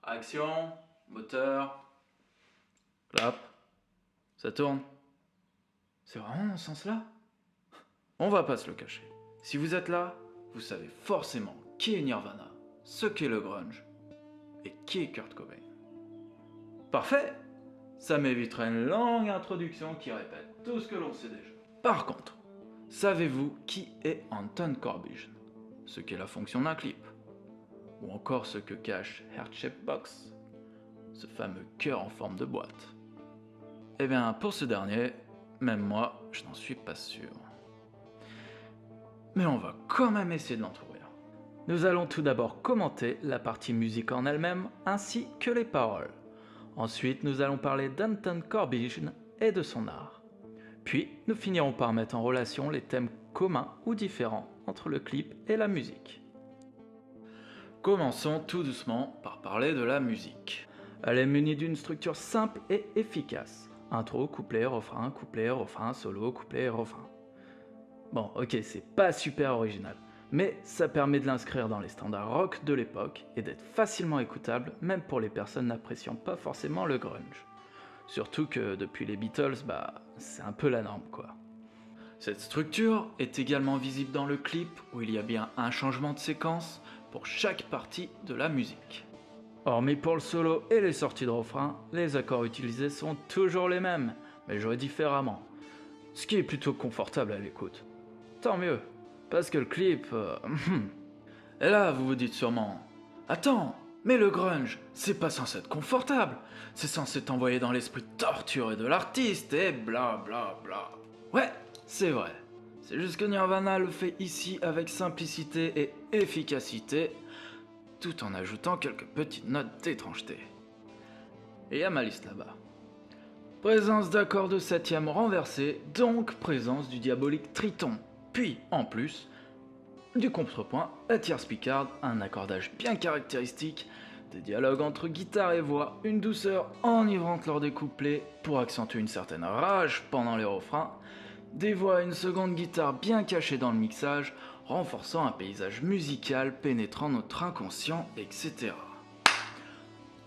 Action, moteur, clap, ça tourne. C'est vraiment dans ce sens-là? On va pas se le cacher. Si vous êtes là, vous savez forcément qui est Nirvana, ce qu'est le grunge et qui est Kurt Cobain. Parfait! Ça m'éviterait une longue introduction qui répète tout ce que l'on sait déjà. Par contre, savez-vous qui est Anton Corbijn? Ce qu'est la fonction d'un clip? Ou encore ce que cache Heart-Shaped Box, ce fameux cœur en forme de boîte? Eh bien, pour ce dernier, même moi, je n'en suis pas sûr. Mais on va quand même essayer de l'entrouvrir. Nous allons tout d'abord commenter la partie musique en elle-même, ainsi que les paroles. Ensuite, nous allons parler d'Anton Corbijn et de son art. Puis, nous finirons par mettre en relation les thèmes communs ou différents entre le clip et la musique. Commençons tout doucement par parler de la musique. Elle est munie d'une structure simple et efficace. Intro, couplet, refrain, solo, couplet, refrain. Bon, ok, c'est pas super original, mais ça permet de l'inscrire dans les standards rock de l'époque et d'être facilement écoutable, même pour les personnes n'appréciant pas forcément le grunge. Surtout que depuis les Beatles, c'est un peu la norme quoi. Cette structure est également visible dans le clip où il y a bien un changement de séquence pour chaque partie de la musique. Hormis pour le solo et les sorties de refrain, les accords utilisés sont toujours les mêmes, mais joués différemment. Ce qui est plutôt confortable à l'écoute. Tant mieux, parce que le clip... Et là, vous vous dites sûrement, attends, mais le grunge, c'est pas censé être confortable, c'est censé t'envoyer dans l'esprit torturé de l'artiste et bla bla bla. Ouais, c'est vrai. C'est juste que Nirvana le fait ici avec simplicité et efficacité, tout en ajoutant quelques petites notes d'étrangeté. Et à ma liste là-bas. Présence d'accords de septième renversés, donc présence du diabolique triton. Puis, en plus, du contrepoint, la tierce picarde, un accordage bien caractéristique, des dialogues entre guitare et voix, une douceur enivrante lors des couplets pour accentuer une certaine rage pendant les refrains, des voix et une seconde guitare bien cachée dans le mixage, renforçant un paysage musical pénétrant notre inconscient, etc.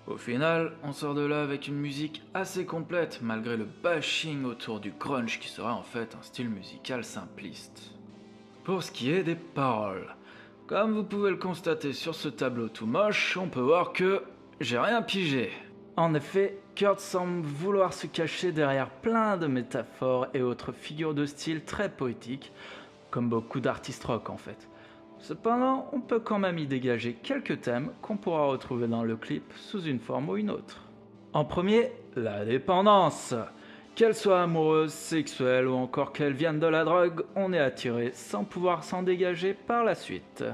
Au final, on sort de là avec une musique assez complète malgré le bashing autour du grunge qui serait en fait un style musical simpliste. Pour ce qui est des paroles, comme vous pouvez le constater sur ce tableau tout moche, on peut voir que j'ai rien pigé. En effet, Kurt semble vouloir se cacher derrière plein de métaphores et autres figures de style très poétiques, comme beaucoup d'artistes rock en fait. Cependant, on peut quand même y dégager quelques thèmes qu'on pourra retrouver dans le clip sous une forme ou une autre. En premier, la dépendance. Qu'elle soit amoureuse, sexuelle ou encore qu'elle vienne de la drogue, on est attiré sans pouvoir s'en dégager par la suite.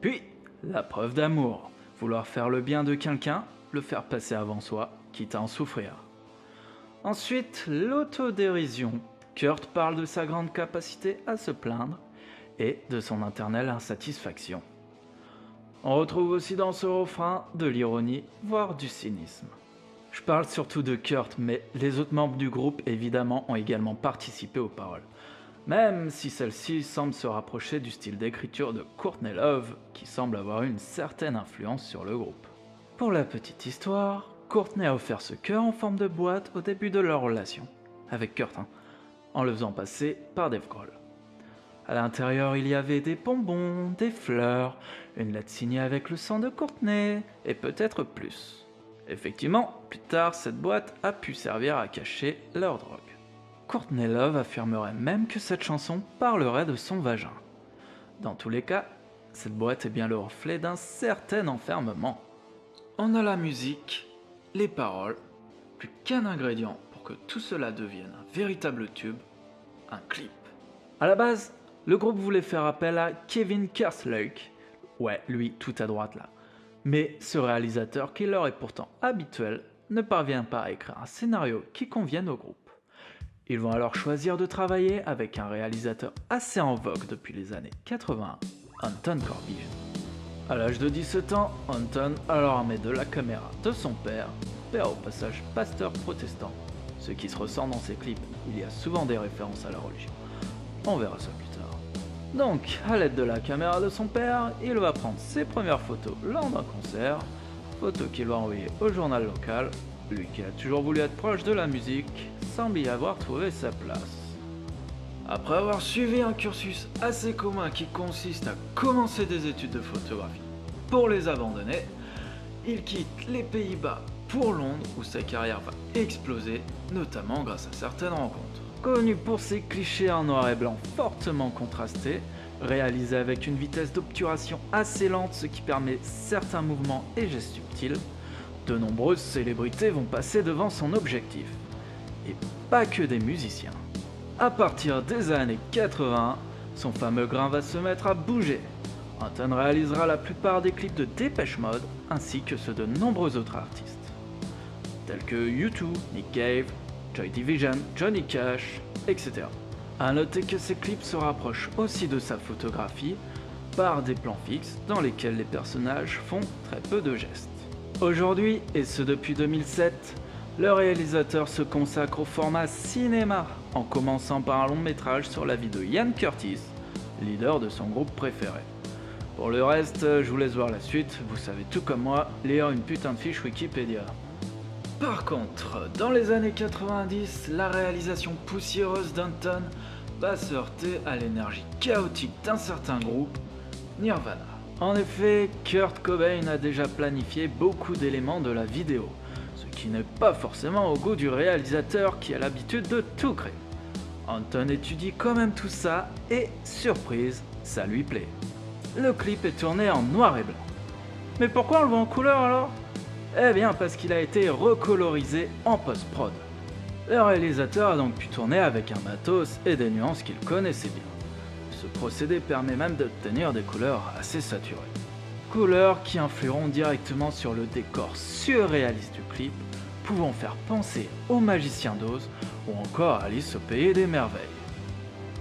Puis, la preuve d'amour. Vouloir faire le bien de quelqu'un, le faire passer avant soi, quitte à en souffrir. Ensuite, l'autodérision. Kurt parle de sa grande capacité à se plaindre et de son éternelle insatisfaction. On retrouve aussi dans ce refrain de l'ironie, voire du cynisme. Je parle surtout de Kurt, mais les autres membres du groupe évidemment ont également participé aux paroles, même si celle-ci semble se rapprocher du style d'écriture de Courtney Love, qui semble avoir une certaine influence sur le groupe. Pour la petite histoire, Courtney a offert ce cœur en forme de boîte au début de leur relation, avec Kurt, en le faisant passer par Dave Grohl. À l'intérieur, il y avait des bonbons, des fleurs, une lettre signée avec le sang de Courtney, et peut-être plus. Effectivement, plus tard, cette boîte a pu servir à cacher leur drogue. Courtney Love affirmerait même que cette chanson parlerait de son vagin. Dans tous les cas, cette boîte est bien le reflet d'un certain enfermement. On a la musique, les paroles, plus qu'un ingrédient pour que tout cela devienne un véritable tube, un clip. À la base, le groupe voulait faire appel à Kevin Kerslake, ouais, lui tout à droite là. Mais ce réalisateur, qui leur est pourtant habituel, ne parvient pas à écrire un scénario qui convienne au groupe. Ils vont alors choisir de travailler avec un réalisateur assez en vogue depuis les années 80, Anton Corbijn. À l'âge de 17 ans, Anton a alors armé de la caméra de son père au passage pasteur protestant, ce qui se ressent dans ses clips, il y a souvent des références à la religion. On verra ça plus tard. Donc, à l'aide de la caméra de son père, il va prendre ses premières photos lors d'un concert, photo qu'il va envoyer au journal local, lui qui a toujours voulu être proche de la musique, semble y avoir trouvé sa place. Après avoir suivi un cursus assez commun qui consiste à commencer des études de photographie pour les abandonner, il quitte les Pays-Bas pour Londres où sa carrière va exploser, notamment grâce à certaines rencontres. Connu pour ses clichés en noir et blanc fortement contrastés, réalisés avec une vitesse d'obturation assez lente, ce qui permet certains mouvements et gestes subtils, de nombreuses célébrités vont passer devant son objectif. Et pas que des musiciens. À partir des années 80, son fameux grain va se mettre à bouger. Anton réalisera la plupart des clips de Depeche Mode ainsi que ceux de nombreux autres artistes, tels que U2, Nick Cave, Joy Division, Johnny Cash, etc. A noter que ces clips se rapprochent aussi de sa photographie par des plans fixes dans lesquels les personnages font très peu de gestes. Aujourd'hui, et ce depuis 2007, le réalisateur se consacre au format cinéma, en commençant par un long métrage sur la vie de Ian Curtis, leader de son groupe préféré. Pour le reste, je vous laisse voir la suite, vous savez tout comme moi, lire une putain de fiche Wikipédia. Par contre, dans les années 90, la réalisation poussiéreuse d'Anton va se heurter à l'énergie chaotique d'un certain groupe, Nirvana. En effet, Kurt Cobain a déjà planifié beaucoup d'éléments de la vidéo, ce qui n'est pas forcément au goût du réalisateur qui a l'habitude de tout créer. Anton étudie quand même tout ça et, surprise, ça lui plaît. Le clip est tourné en noir et blanc. Mais pourquoi on le voit en couleur alors ? Eh bien parce qu'il a été recolorisé en post-prod. Le réalisateur a donc pu tourner avec un matos et des nuances qu'il connaissait bien. Ce procédé permet même d'obtenir des couleurs assez saturées. Couleurs qui influeront directement sur le décor surréaliste du clip, pouvant faire penser au Magicien d'Oz ou encore à Alice au Pays des Merveilles.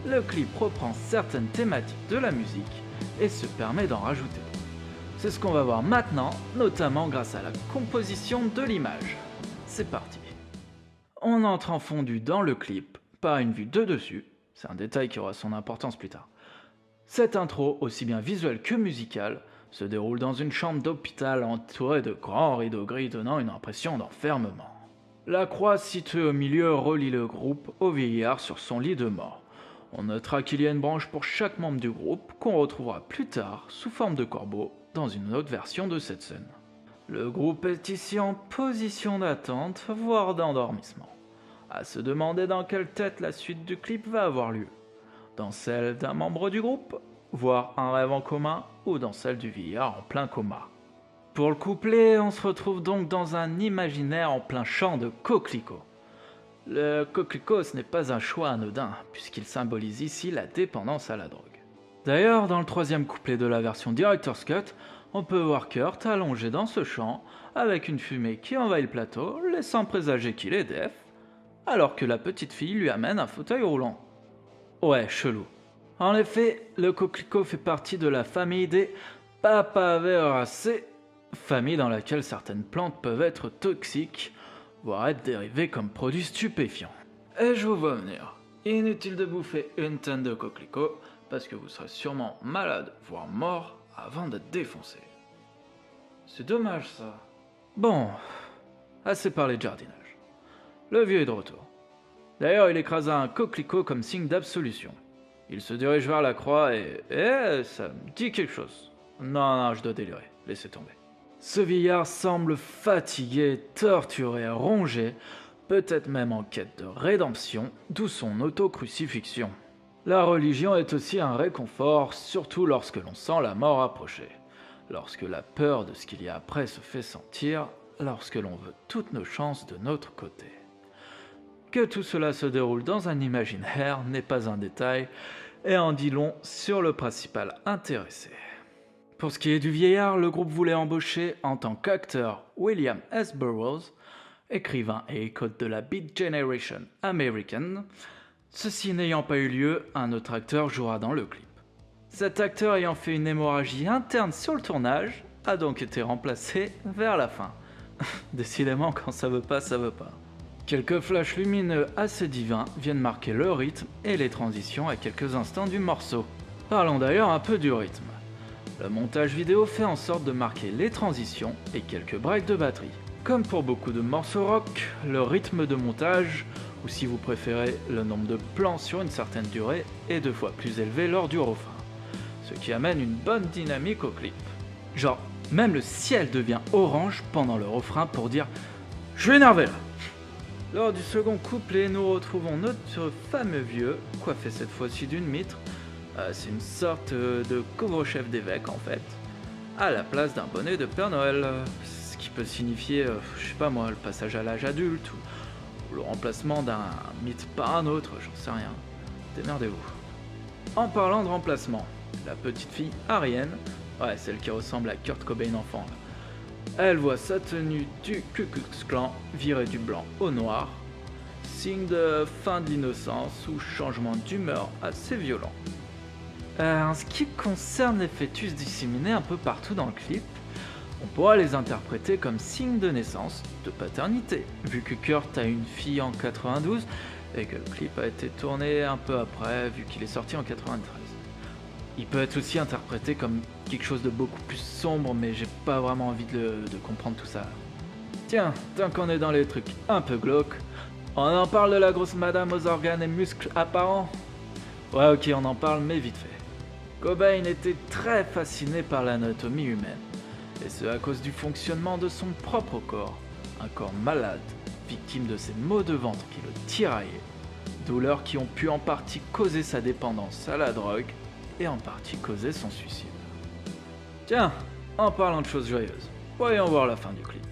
Le clip reprend certaines thématiques de la musique et se permet d'en rajouter. C'est ce qu'on va voir maintenant, notamment grâce à la composition de l'image. C'est parti. On entre en fondu dans le clip par une vue de dessus, c'est un détail qui aura son importance plus tard. Cette intro, aussi bien visuelle que musicale, se déroule dans une chambre d'hôpital entourée de grands rideaux gris donnant une impression d'enfermement. La croix située au milieu relie le groupe au vieillard sur son lit de mort. On notera qu'il y a une branche pour chaque membre du groupe qu'on retrouvera plus tard sous forme de corbeau dans une autre version de cette scène. Le groupe est ici en position d'attente, voire d'endormissement. À se demander dans quelle tête la suite du clip va avoir lieu. Dans celle d'un membre du groupe, voire un rêve en commun, ou dans celle du vieillard en plein coma. Pour le couplet, on se retrouve donc dans un imaginaire en plein champ de coquelicots. Le coquelicot, ce n'est pas un choix anodin, puisqu'il symbolise ici la dépendance à la drogue. D'ailleurs, dans le troisième couplet de la version Director's Cut, on peut voir Kurt allongé dans ce champ, avec une fumée qui envahit le plateau, laissant présager qu'il est def, alors que la petite fille lui amène un fauteuil roulant. Ouais, chelou. En effet, le coquelicot fait partie de la famille des Papaveracées, famille dans laquelle certaines plantes peuvent être toxiques, voire être dérivées comme produits stupéfiants. Et je vous vois venir. Inutile de bouffer une tonne de coquelicots, parce que vous serez sûrement malade, voire mort, avant d'être défoncé. C'est dommage ça. Bon, assez parlé de jardinage. Le vieux est de retour. D'ailleurs, il écrasa un coquelicot comme signe d'absolution. Il se dirige vers la croix et ça me dit quelque chose. Non, je dois délirer, laissez tomber. Ce vieillard semble fatigué, torturé, rongé, peut-être même en quête de rédemption, d'où son autocrucifixion. La religion est aussi un réconfort, surtout lorsque l'on sent la mort approcher, lorsque la peur de ce qu'il y a après se fait sentir, lorsque l'on veut toutes nos chances de notre côté. Que tout cela se déroule dans un imaginaire n'est pas un détail, et en dit long sur le principal intéressé. Pour ce qui est du vieillard, le groupe voulait embaucher en tant qu'acteur William S. Burroughs, écrivain et icône de la Beat Generation américaine. Ceci n'ayant pas eu lieu, un autre acteur jouera dans le clip. Cet acteur ayant fait une hémorragie interne sur le tournage, a donc été remplacé vers la fin. Décidément, quand ça veut pas, ça veut pas. Quelques flashs lumineux assez divins viennent marquer le rythme et les transitions à quelques instants du morceau. Parlons d'ailleurs un peu du rythme. Le montage vidéo fait en sorte de marquer les transitions et quelques breaks de batterie. Comme pour beaucoup de morceaux rock, le rythme de montage, ou si vous préférez le nombre de plans sur une certaine durée, est 2 fois plus élevé lors du refrain, ce qui amène une bonne dynamique au clip. Genre, même le ciel devient orange pendant le refrain pour dire « Je suis énervé là !» Lors du second couplet, nous retrouvons notre fameux vieux, coiffé cette fois-ci d'une mitre, c'est une sorte de couvre-chef d'évêque en fait, à la place d'un bonnet de Père Noël, ce qui peut signifier, je sais pas moi, le passage à l'âge adulte, ou le remplacement d'un mythe par un autre, j'en sais rien. Démerdez-vous. En parlant de remplacement, la petite fille Ariane, ouais, celle qui ressemble à Kurt Cobain enfant, là, elle voit sa tenue du Ku Klux Klan virer du blanc au noir, signe de fin de l'innocence ou changement d'humeur assez violent. En ce qui concerne les fœtus disséminés un peu partout dans le clip, on pourra les interpréter comme signe de naissance, de paternité, vu que Kurt a une fille en 92 et que le clip a été tourné un peu après, vu qu'il est sorti en 93. Il peut être aussi interprété comme quelque chose de beaucoup plus sombre, mais j'ai pas vraiment envie de comprendre tout ça. Tiens, tant qu'on est dans les trucs un peu glauques, on en parle de la grosse madame aux organes et muscles apparents? Ouais, ok, on en parle, mais vite fait. Cobain était très fasciné par l'anatomie humaine, et ce à cause du fonctionnement de son propre corps, un corps malade, victime de ses maux de ventre qui le tiraillaient, douleurs qui ont pu en partie causer sa dépendance à la drogue, et en partie causer son suicide. Tiens, en parlant de choses joyeuses, voyons voir la fin du clip.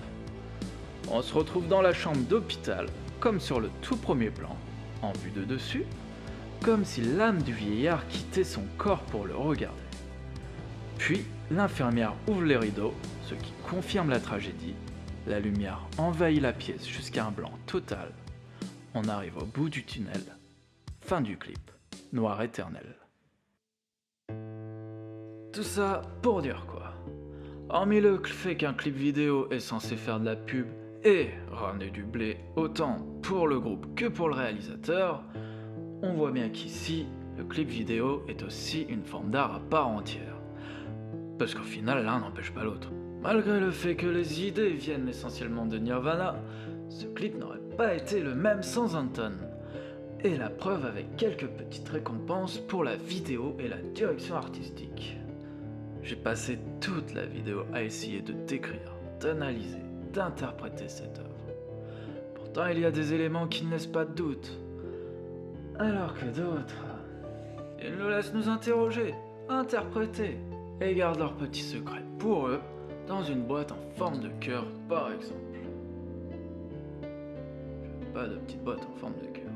On se retrouve dans la chambre d'hôpital, comme sur le tout premier plan, en vue de dessus, comme si l'âme du vieillard quittait son corps pour le regarder. Puis, l'infirmière ouvre les rideaux, ce qui confirme la tragédie. La lumière envahit la pièce jusqu'à un blanc total. On arrive au bout du tunnel. Fin du clip. Noir éternel. Tout ça pour dire quoi? Hormis le fait qu'un clip vidéo est censé faire de la pub et ramener du blé autant pour le groupe que pour le réalisateur, on voit bien qu'ici, le clip vidéo est aussi une forme d'art à part entière. Parce qu'au final, l'un n'empêche pas l'autre. Malgré le fait que les idées viennent essentiellement de Nirvana, ce clip n'aurait pas été le même sans Anton. Et la preuve avec quelques petites récompenses pour la vidéo et la direction artistique. J'ai passé toute la vidéo à essayer de décrire, d'analyser, d'interpréter cette œuvre. Pourtant, il y a des éléments qui ne laissent pas de doute. Alors que d'autres, ils nous laissent nous interroger, interpréter, et gardent leurs petits secrets pour eux, dans une boîte en forme de cœur par exemple. Je veux pas de petite boîte en forme de cœur.